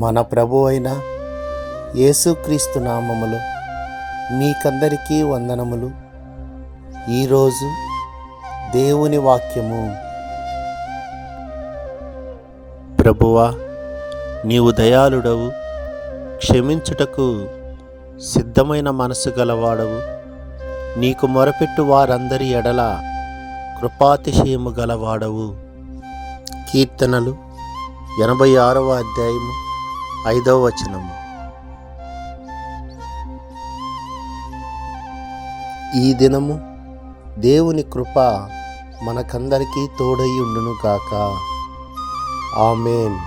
మన ప్రభు అయిన యేసుక్రీస్తు నామములో మీకందరికీ వందనములు. ఈరోజు దేవుని వాక్యము. ప్రభువా, నీవు దయాళుడవు, క్షమించుటకు సిద్ధమైన మనసు గలవాడవు. నీకు మొరపెట్టు వారందరి ఎడల కృపాతిశయము గలవాడవు. కీర్తనలు 86వ అధ్యాయము 5వ వచనము. ఈ దినము దేవుని కృప మనకందరికీ తోడై ఉండును గాక. ఆమేన్.